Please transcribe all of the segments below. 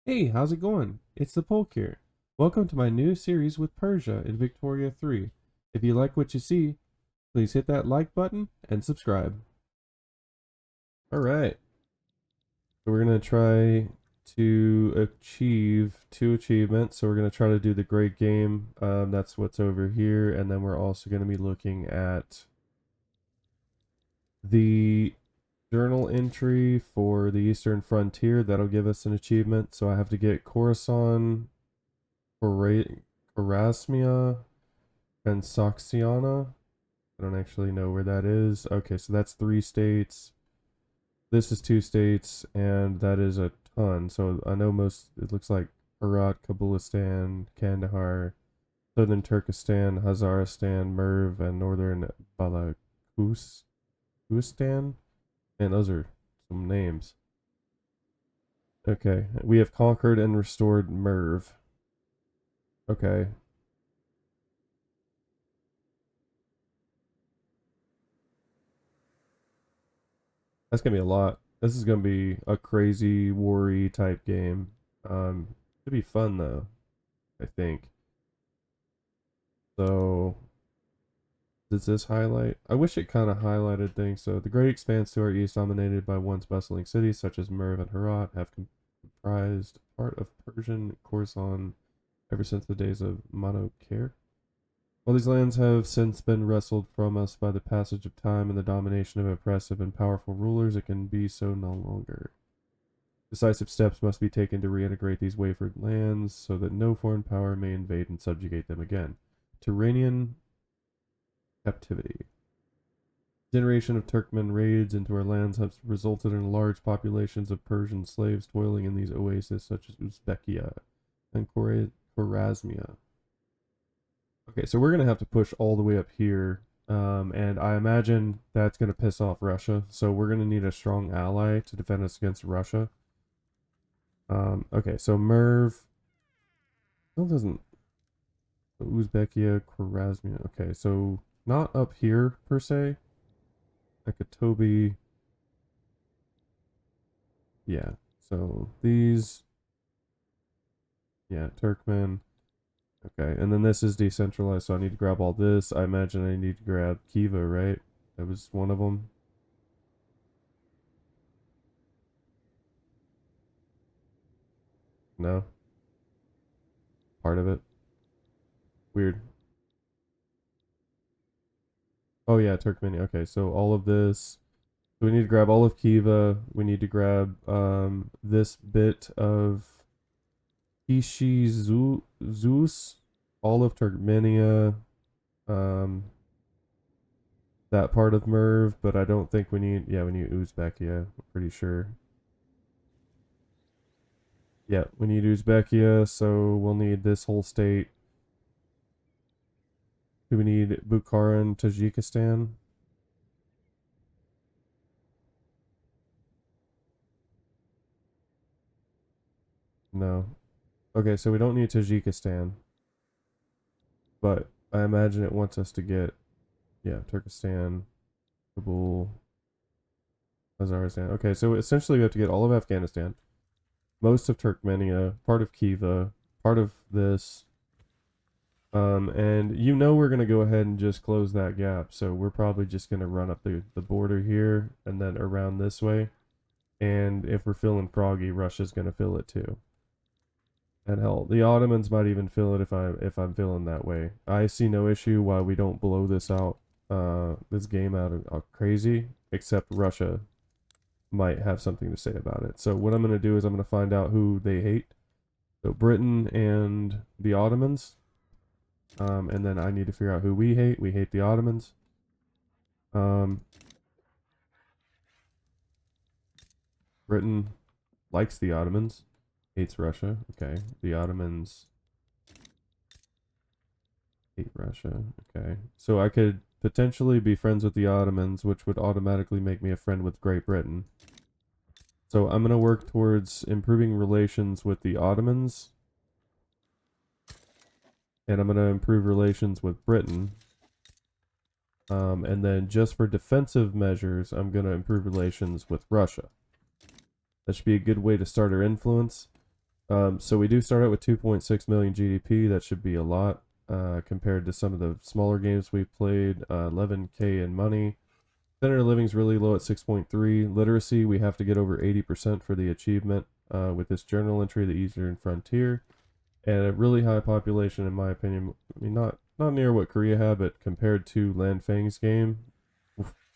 Hey, how's it going? It's the Polk here. Welcome to my new series with Persia in Victoria 3. If you like what you see, please hit that like button and subscribe. Alright, so we're going to try to achieve two achievements. So we're going to try to do the Great Game. That's what's over here. And then we're also going to be looking at the journal entry for the Eastern Frontier. That'll give us an achievement. So I have to get Khorasan, Khorasmia, and Soxiana. I don't actually know where that is. Okay, so that's 3 states. This is 2 states, and that is a ton. So I know most, it looks like Herat, Kabulistan, Kandahar, Southern Turkestan, Hazaristan, Merv, and Northern Balakhistan. And those are some names. Okay, we have conquered and restored Merv. Okay, that's gonna be a lot. This is gonna be a crazy worry type game. Should be fun though, I think. So does this highlight? I wish it kind of highlighted things. So the great expanse to our east, dominated by once bustling cities such as Merv and Herat, have comprised part of Persian Khorasan ever since the days of Monokere. While these lands have since been wrestled from us by the passage of time and the domination of oppressive and powerful rulers, it can be so no longer. Decisive steps must be taken to reintegrate these wavered lands so that no foreign power may invade and subjugate them again. Turanian captivity. Generation of Turkmen raids into our lands have resulted in large populations of Persian slaves toiling in these oases such as Uzbekia and Khorasmia. Okay, so we're going to have to push all the way up here, and I imagine that's going to piss off Russia, so we're going to need a strong ally to defend us against Russia. Okay, so Merv, still doesn't, Uzbekia, Khorasmia, okay, so not up here per se, Ekatobi, yeah, so these, yeah, Turkmen, okay, and then this is decentralized, so I need to grab all this. I imagine I need to grab Kiva, right? That was one of them. No, part of it. Weird. Oh yeah, Turkmenia. Okay, so all of this. So we need to grab all of Kiva. We need to grab this bit of Kishi Zeus, all of Turkmenia, um that part of Merv, but I don't think we need, yeah, we need Uzbekia, I'm pretty sure. Yeah, we need Uzbekia, so we'll need this whole state. Do we need Bukhara and Tajikistan? No. Okay, so we don't need Tajikistan, but I imagine it wants us to get, yeah, Turkestan, Kabul, Azerbaijan. Okay, so essentially we have to get all of Afghanistan, most of Turkmenia, part of Khiva, part of this. And you know we're gonna go ahead and just close that gap. So we're probably just gonna run up the border here and then around this way. And if we're feeling froggy, Russia's gonna fill it too. And hell, the Ottomans might even fill it if I'm feeling that way. I see no issue why we don't blow this out, this game out of crazy. Except Russia might have something to say about it. So what I'm gonna do is I'm gonna find out who they hate. So Britain and the Ottomans. And then I need to figure out who we hate. We hate the Ottomans. Um, Britain likes the Ottomans, hates Russia. Okay, the Ottomans hate Russia. Okay, so I could potentially be friends with the Ottomans, which would automatically make me a friend with Great Britain. So I'm gonna work towards improving relations with the Ottomans, and I'm gonna improve relations with Britain. And then just for defensive measures, I'm gonna improve relations with Russia. That should be a good way to start our influence. So we do start out with 2.6 million GDP. That should be a lot compared to some of the smaller games we've played. 11K in money. Standard of living is really low at 6.3. Literacy, we have to get over 80% for the achievement with this journal entry, the Eastern Frontier. And a really high population, in my opinion. I mean, not near what Korea had, but compared to Lan Fang's game,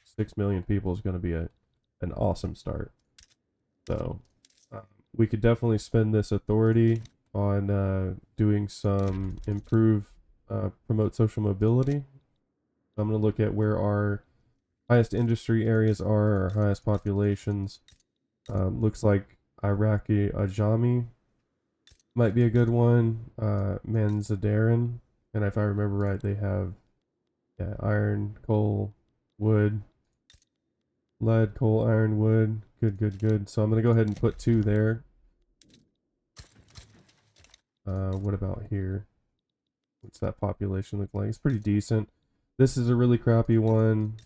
6 million people is going to be an awesome start. So we could definitely spend this authority on doing some improve, promote social mobility. I'm going to look at where our highest industry areas are, our highest populations. Looks like Iraqi Ajami might be a good one. Manzadaran, and if I remember right, they have iron, coal, wood, lead, coal, iron, wood. Good, good, good. So I'm gonna go ahead and put 2 there. What about here? What's that population look like? It's pretty decent. This is a really crappy one.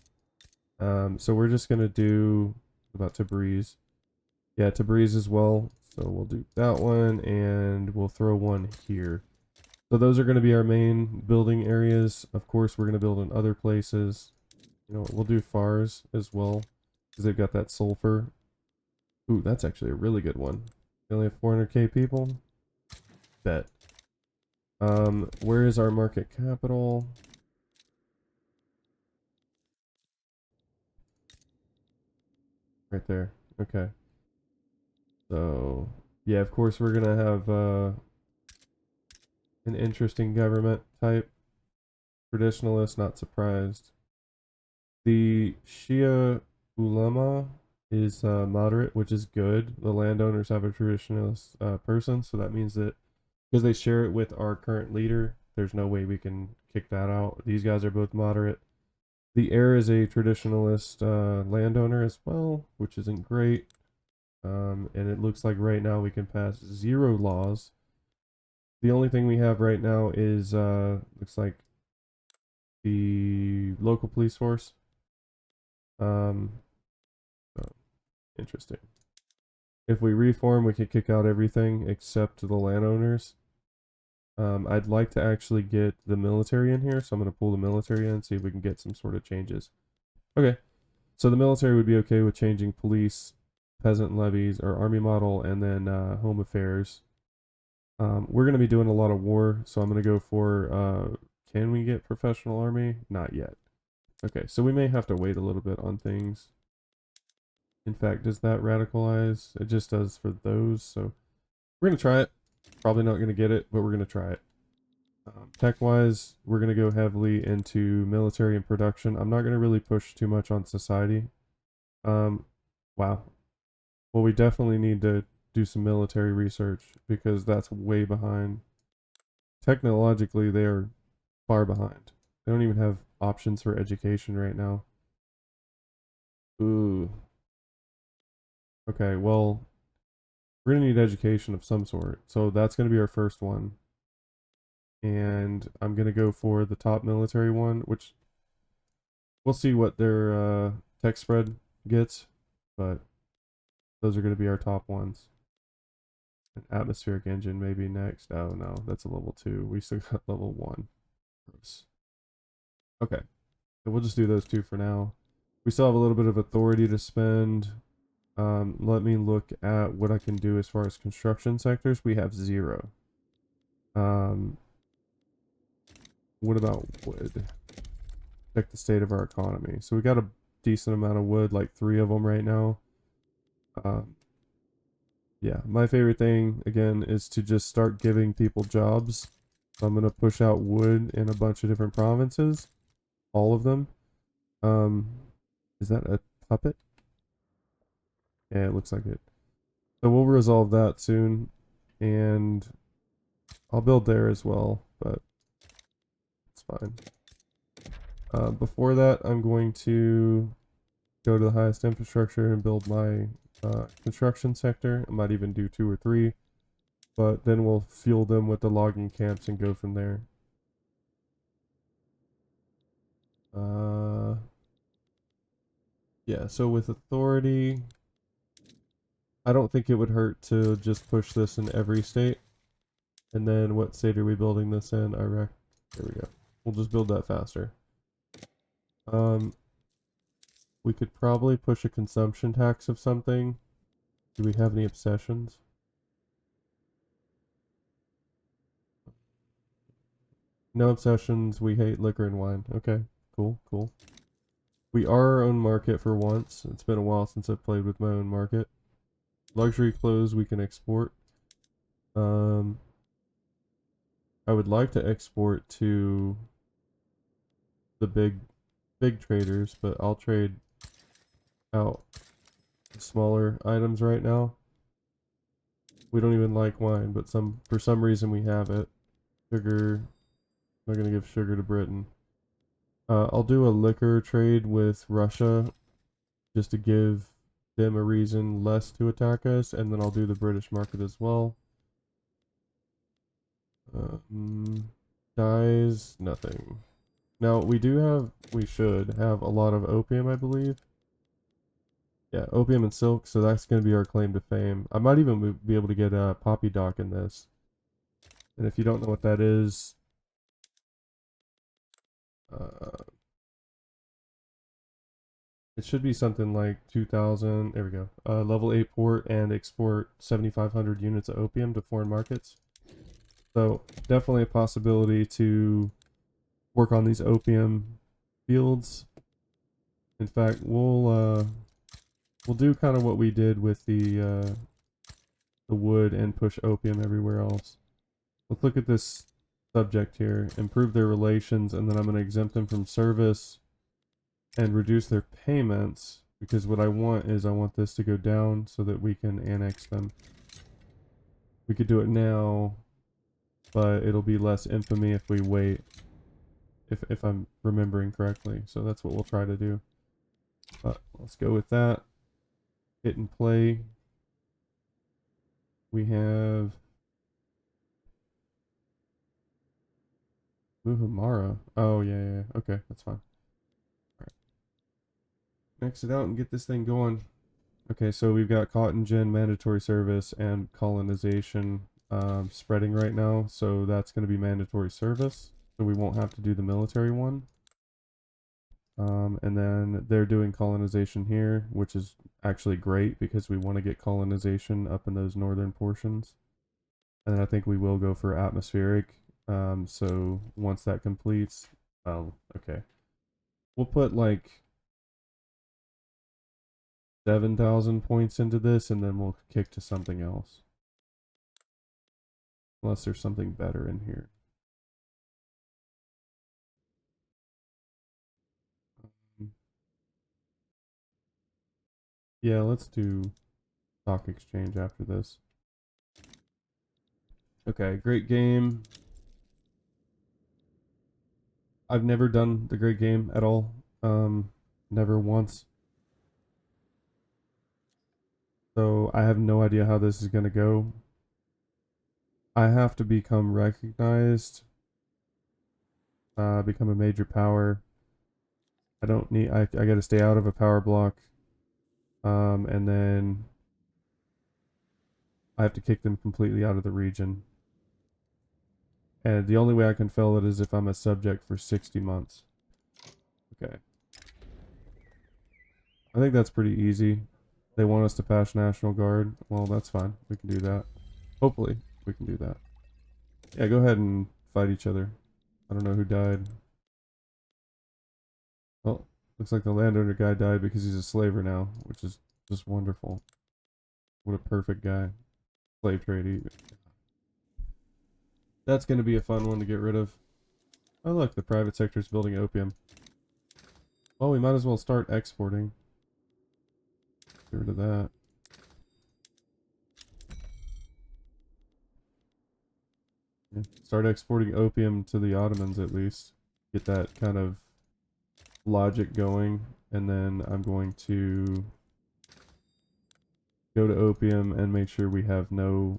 So we're just gonna do about Tabriz. Yeah, Tabriz as well. So we'll do that one, and we'll throw one here. So those are going to be our main building areas. Of course, we're going to build in other places. You know, we'll do Fars as well, because they've got that sulfur. Ooh, that's actually a really good one. They only have 400k people. Bet. Where is our market capital? Right there. Okay. So, yeah, of course we're going to have an interesting government type. Traditionalist, not surprised. The Shia ulama is moderate, which is good. The landowners have a traditionalist person, so that means that because they share it with our current leader, there's no way we can kick that out. These guys are both moderate. The heir is a traditionalist landowner as well, which isn't great. And it looks like right now we can pass 0 laws. The only thing we have right now is looks like the local police force. Um, so interesting. If we reform, we could kick out everything except the landowners. I'd like to actually get the military in here, so I'm going to pull the military in and see if we can get some sort of changes. Okay, so the military would be okay with changing police, peasant levies, or army model, and then home affairs. We're going to be doing a lot of war, so I'm going to go for, can we get professional army? Not yet. Okay, so we may have to wait a little bit on things. In fact, does that radicalize? It just does for those, so we're going to try it. Probably not going to get it, but we're going to try it. Tech-wise, we're going to go heavily into military and production. I'm not going to really push too much on society. Wow. Well, we definitely need to do some military research because that's way behind. Technologically, they are far behind. They don't even have options for education right now. Ooh. Okay, well, we're going to need education of some sort. So that's going to be our first one. And I'm going to go for the top military one, which we'll see what their tech spread gets, but those are going to be our top ones. An atmospheric engine maybe next. Oh no, that's a level 2. We still got level 1. Gross. Okay, so we'll just do those 2 for now. We still have a little bit of authority to spend. Let me look at what I can do as far as construction sectors. We have 0. What about wood? Check the state of our economy. So we got a decent amount of wood, like 3 of them right now. Yeah, my favorite thing, again, is to just start giving people jobs. So I'm going to push out wood in a bunch of different provinces. All of them. Um, is that a puppet? Yeah, it looks like it. So we'll resolve that soon. And I'll build there as well, but it's fine. Before that, I'm going to go to the highest infrastructure and build my construction sector. I might even do 2 or 3. But then we'll fuel them with the logging camps and go from there. Yeah, so with authority, I don't think it would hurt to just push this in every state. And then what state are we building this in? Iraq. There we go. We'll just build that faster. Um, we could probably push a consumption tax of something. Do we have any obsessions? No obsessions. We hate liquor and wine. Okay, cool, cool. We are our own market for once. It's been a while since I've played with my own market. Luxury clothes we can export. Um, I would like to export to the big traders, but I'll trade out smaller items right now. We don't even like wine, but for some reason we have it. Sugar. I'm not gonna give sugar to Britain. I'll do a liquor trade with Russia just to give them a reason less to attack us, and then I'll do the British market as well. Dyes, nothing. Now we should have a lot of opium, I believe. Yeah, opium and silk, so that's going to be our claim to fame. I might even be able to get a poppy dock in this. And if you don't know what that is, uh, it should be something like 2,000. There we go. Level 8 port and export 7,500 units of opium to foreign markets. So definitely a possibility to work on these opium fields. In fact, we'll do kind of what we did with the wood and push opium everywhere else. Let's look at this subject here. Improve their relations, and then I'm going to exempt them from service and reduce their payments, because what I want is I want this to go down so that we can annex them. We could do it now, but it'll be less infamy if we wait, if I'm remembering correctly. So that's what we'll try to do. But let's go with that. Hit and play. We have Muhammara. Oh, yeah. Okay, that's fine. Alright. Max it out and get this thing going. Okay, so we've got cotton gin, mandatory service, and colonization spreading right now. So that's going to be mandatory service. So we won't have to do the military one. And then they're doing colonization here, which is actually great because we want to get colonization up in those northern portions. And then I think we will go for atmospheric. So once that completes, okay. We'll put like 7,000 points into this and then we'll kick to something else. Unless there's something better in here. Yeah, let's do stock exchange after this. Okay, great game. I've never done the great game at all. Never once. So I have no idea how this is gonna go. I have to become recognized, become a major power. I don't need, I gotta stay out of a power block. And then I have to kick them completely out of the region. And the only way I can fill it is if I'm a subject for 60 months. Okay. I think that's pretty easy. They want us to pass National Guard. Well, that's fine. We can do that. Hopefully, we can do that. Yeah, go ahead and fight each other. I don't know who died. Well, looks like the landowner guy died because he's a slaver now, which is just wonderful. What a perfect guy. Slave trade. That's going to be a fun one to get rid of. Oh, look, the private sector's building opium. Well, we might as well start exporting. Get rid of that. Yeah. Start exporting opium to the Ottomans at least. Get that kind of logic going. And then I'm going to go to opium and make sure we have no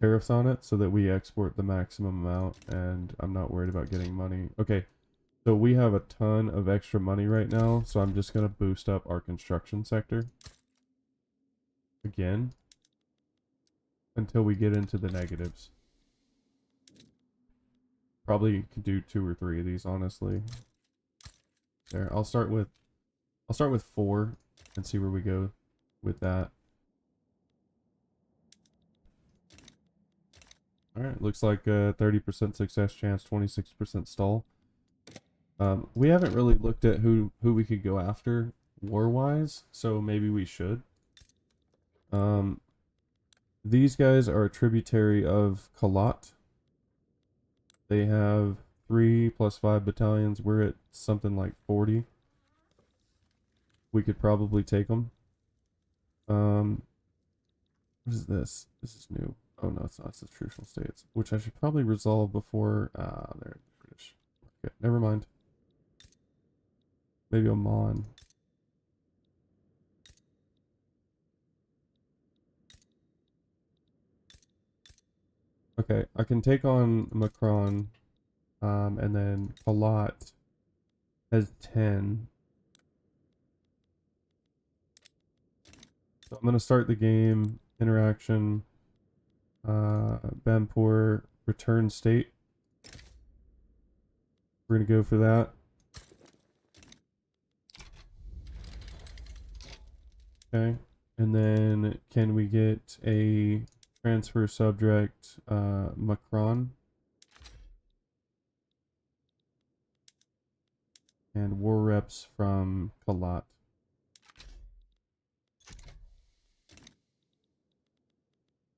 tariffs on it so that we export the maximum amount and I'm not worried about getting money. Okay, so we have a ton of extra money right now, so I'm just going to boost up our construction sector. again until we get into the negatives. Probably could do 2 or 3 of these, honestly. There, I'll start with 4 and see where we go with that. Alright, looks like a 30% success chance, 26% stall. We haven't really looked at who we could go after war-wise, so maybe we should. These guys are a tributary of Kalat. They have 3 plus 5 battalions. We're at something like 40. We could probably take them. What is this? This is new. Oh no, it's not. It's the Trucial States, which I should probably resolve before. They're British. Okay, never mind. Maybe Oman. Okay, I can take on Macron, and then Kalat has 10. So I'm gonna start the game. Interaction. Bampur return state. We're gonna go for that. Okay, and then can we get a transfer subject, Macron, and war reps from Kalat.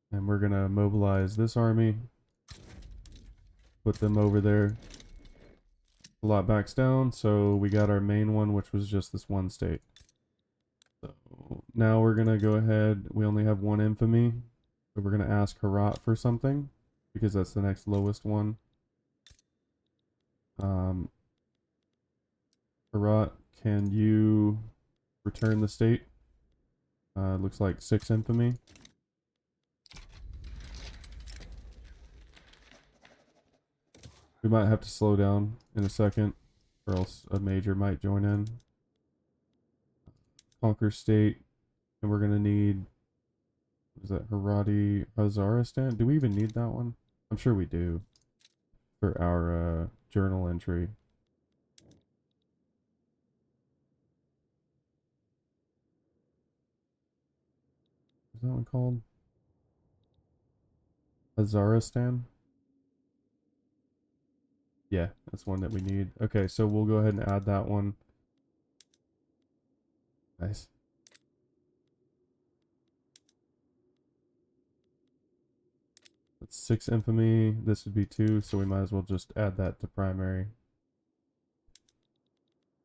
And we're gonna mobilize this army, put them over there. Kalat backs down, so we got our main one, which was just this one state. So now we're gonna go ahead. We only have 1 infamy, so we're gonna ask Herat for something because that's the next lowest one. Herat, can you return the state? Looks like 6 infamy. We might have to slow down in a second, or else a major might join in. Conquer state, and we're gonna need, is that Harati Hazaristan? Do we even need that one? I'm sure we do for our journal entry. Is that one called Hazaristan? Yeah, that's one that we need. Okay, so we'll go ahead and add that one. Nice. That's 6 infamy. This would be 2, so we might as well just add that to primary.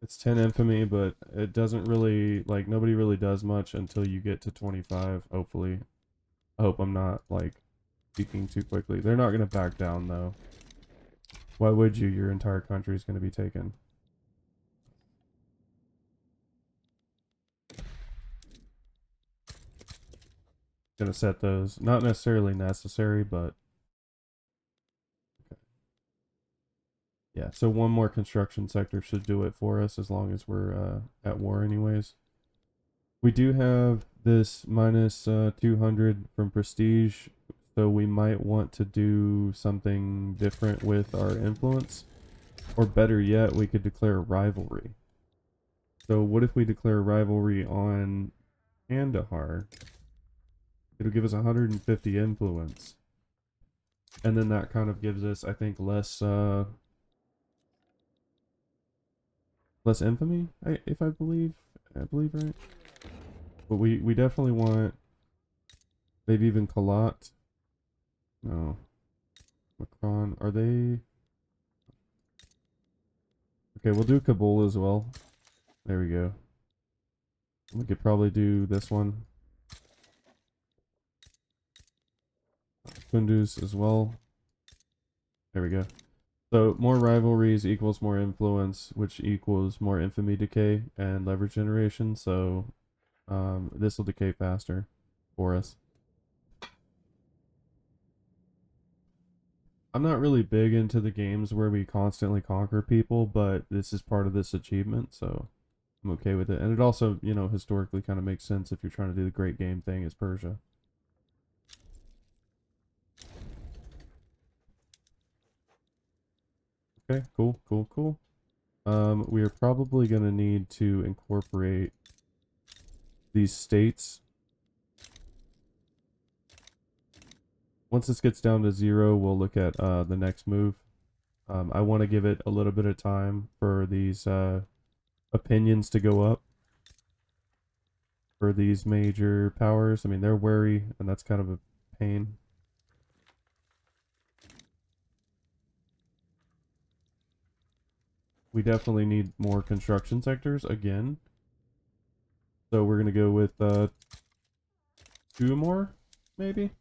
It's 10 infamy, but it doesn't really, like, nobody really does much until you get to 25, hopefully. I hope I'm not, like, speaking too quickly. They're not going to back down, though. Why would you? Your entire country is going to be taken. Gonna set those. Not necessarily necessary, but... Okay. Yeah, so 1 more construction sector should do it for us as long as we're at war anyways. We do have this minus 200 from prestige, so we might want to do something different with our influence. Or better yet, we could declare rivalry. So what if we declare rivalry on Kandahar? It'll give us 150 influence. And then that kind of gives us, I think, less infamy, if I believe right. But we definitely want maybe even Kalat. No. Macron, are they... Okay, we'll do Kabul as well. There we go. We could probably do this one. Kunduz as well. There we go. So more rivalries equals more influence, which equals more infamy decay and leverage generation. So this will decay faster for us. I'm not really big into the games where we constantly conquer people, but this is part of this achievement, so I'm okay with it. And it also, you know, historically kind of makes sense if you're trying to do the great game thing as Persia. Okay, cool, cool, cool. We are probably going to need to incorporate these states. Once this gets down to 0, we'll look at the next move. I want to give it a little bit of time for these opinions to go up for these major powers. I mean, they're wary, and that's kind of a pain. We definitely need more construction sectors again. So we're going to go with 2 more, maybe?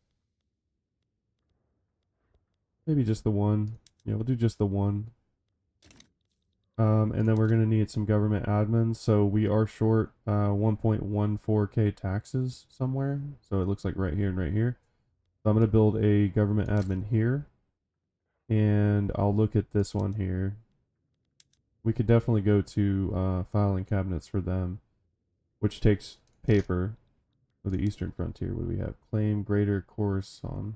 Maybe just the 1. Yeah, we'll do just the 1. And then we're going to need some government admins. So we are short 1.14k taxes somewhere. So it looks like right here and right here. So I'm going to build a government admin here. And I'll look at this one here. We could definitely go to filing cabinets for them, which takes paper for the eastern frontier. What do we have? Claim Greater Khorasan.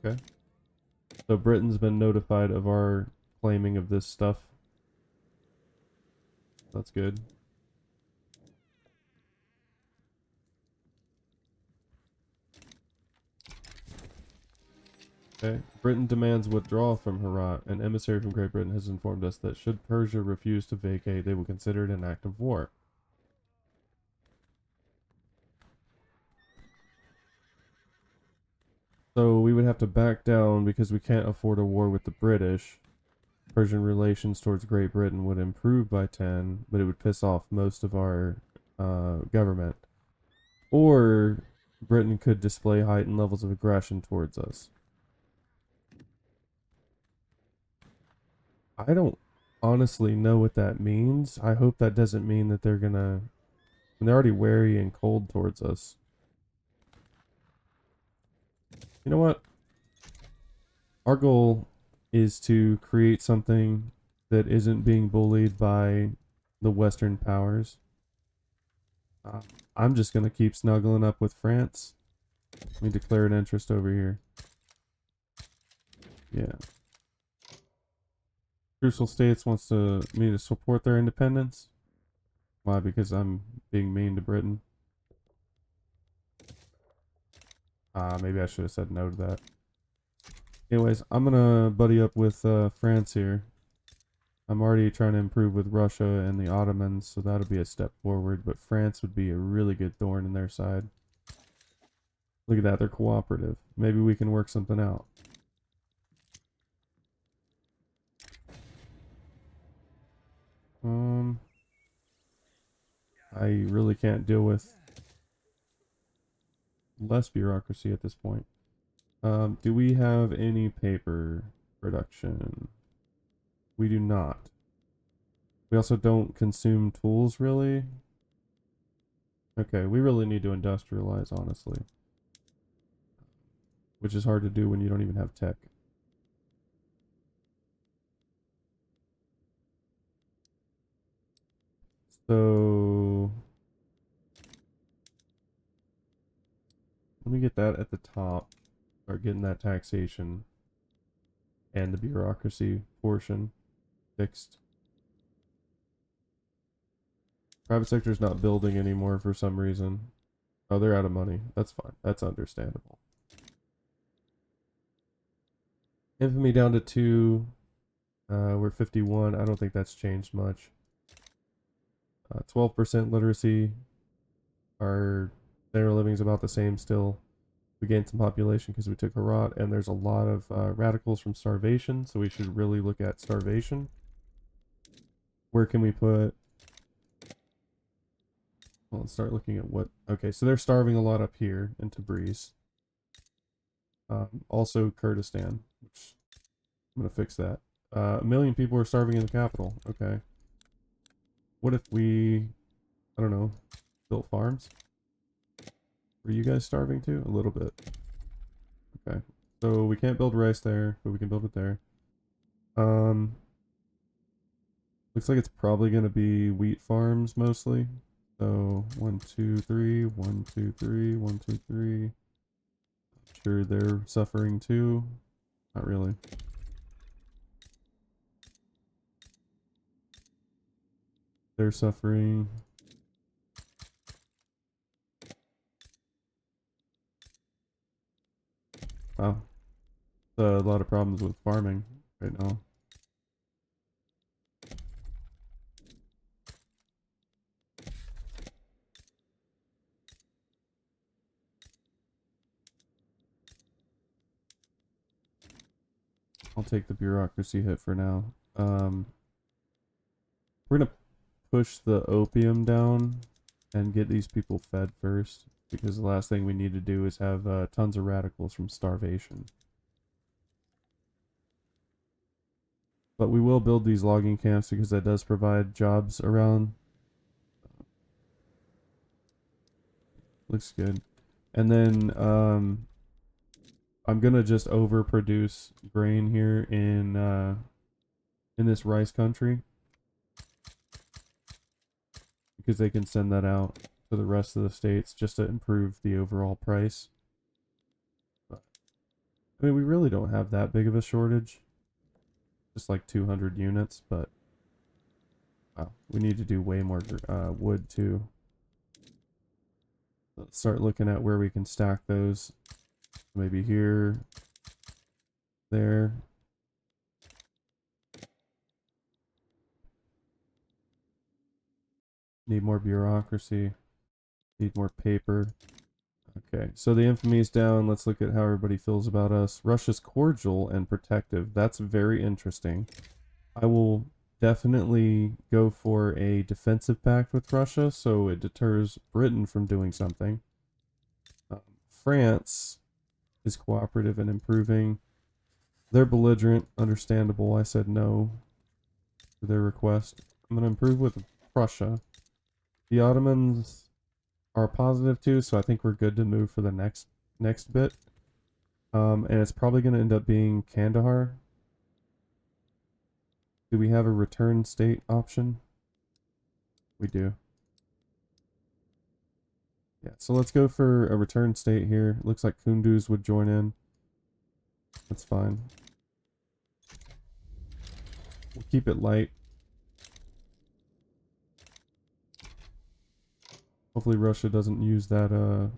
Okay. So Britain's been notified of our claiming of this stuff. That's good. Okay. Britain demands withdrawal from Herat. An emissary from Great Britain has informed us that should Persia refuse to vacate, they will consider it an act of war. So we would have to back down because we can't afford a war with the British. Persian relations towards Great Britain would improve by 10, but it would piss off most of our government. Or Britain could display heightened levels of aggression towards us. I don't honestly know what that means. I hope that doesn't mean that they're gonna. And they're already wary and cold towards us. You know what? Our goal is to create something that isn't being bullied by the Western powers. I'm just gonna keep snuggling up with France. Let me declare an interest over here. Yeah. Crucial States wants me to support their independence. Why? Because I'm being mean to Britain. Maybe I should have said no to that. Anyways, I'm gonna buddy up with France here. I'm already trying to improve with Russia and the Ottomans, so that'll be a step forward. But France would be a really good thorn in their side. Look at that, they're cooperative. Maybe we can work something out. I really can't deal with less bureaucracy at this point. Do we have any paper production? We do not. We also don't consume tools, really. Okay, we really need to industrialize, honestly. Which is hard to do when you don't even have tech. So let me get that at the top. Start getting that taxation and the bureaucracy portion fixed. Private sector is not building anymore for some reason. Oh, they're out of money. That's fine. That's understandable. Infamy down to 2. We're 51. I don't think that's changed much. 12% literacy. Our standard of living is about the same still. We gained some population because we took Herat, and there's a lot of radicals from starvation, so we should really look at starvation. Where can we put... Well, let's start looking at what... Okay, so they're starving a lot up here in Tabriz. Also Kurdistan, which I'm going to fix that. 1 million people are starving in the capital. Okay. What if we, I don't know, built farms? Were you guys starving too? A little bit. Okay. So we can't build rice there, but we can build it there. Looks like it's probably gonna be wheat farms mostly. So 1, 2, 3, 1, 2, 3, 1, 2, 3. Sure, they're suffering too. Not really. They're suffering. Wow. A lot of problems with farming right now. I'll take the bureaucracy hit for now. We're gonna push the opium down and get these people fed first, because the last thing we need to do is have tons of radicals from starvation. But we will build these logging camps because that does provide jobs around. Looks good. And then I'm gonna just overproduce grain here in this rice country, because they can send that out to the rest of the states just to improve the overall price. But, I mean, we really don't have that big of a shortage. Just like 200 units, but wow, we need to do way more wood too. Let's start looking at where we can stack those. Maybe here, there. Need more bureaucracy. Need more paper. Okay, so the infamy is down. Let's look at how everybody feels about us. Russia's cordial and protective. That's very interesting. I will definitely go for a defensive pact with Russia, so it deters Britain from doing something. France is cooperative and improving. They're belligerent, understandable. I said no to their request. I'm going to improve with Prussia. The Ottomans are positive too, so I think we're good to move for the next bit. And it's probably going to end up being Kandahar. Do we have a return state option? We do. Yeah, so let's go for a return state here. Looks like Kunduz would join in. That's fine. We'll keep it light. Hopefully Russia doesn't use that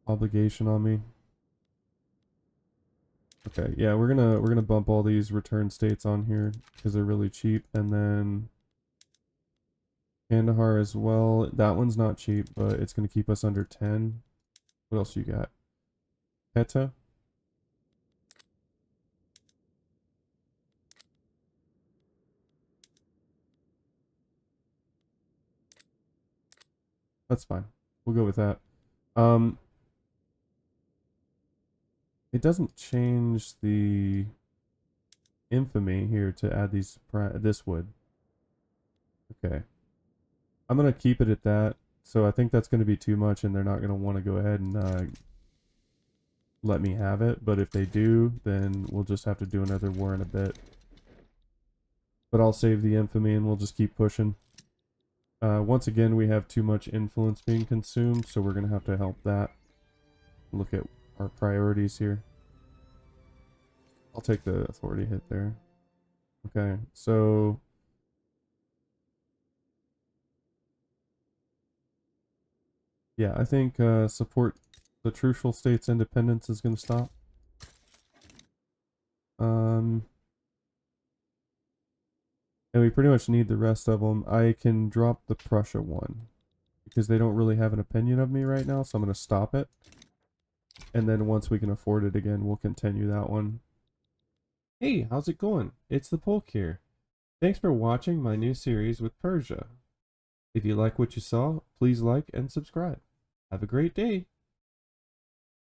obligation on me. Okay, yeah, we're gonna bump all these return states on here because they're really cheap, and then Kandahar as well. That one's not cheap, but it's gonna keep us under 10. What else you got? Heta? That's fine. We'll go with that. It doesn't change the infamy here to add this wood. Okay. I'm gonna keep it at that. So I think that's gonna be too much, and they're not gonna want to go ahead and let me have it. But if they do, then we'll just have to do another war in a bit. But I'll save the infamy, and we'll just keep pushing. Once again, we have too much influence being consumed, so we're gonna have to help that. Look at our priorities here. I'll take the authority hit there. Okay, so yeah, I think support the Trucial State's independence is going to stop. And we pretty much need the rest of them. I can drop the Prussia one because they don't really have an opinion of me right now, so I'm going to stop it. And then once we can afford it again, we'll continue that one. Hey, how's it going? It's the Polk here. Thanks for watching my new series with Persia. If you like what you saw, please like and subscribe. Have a great day.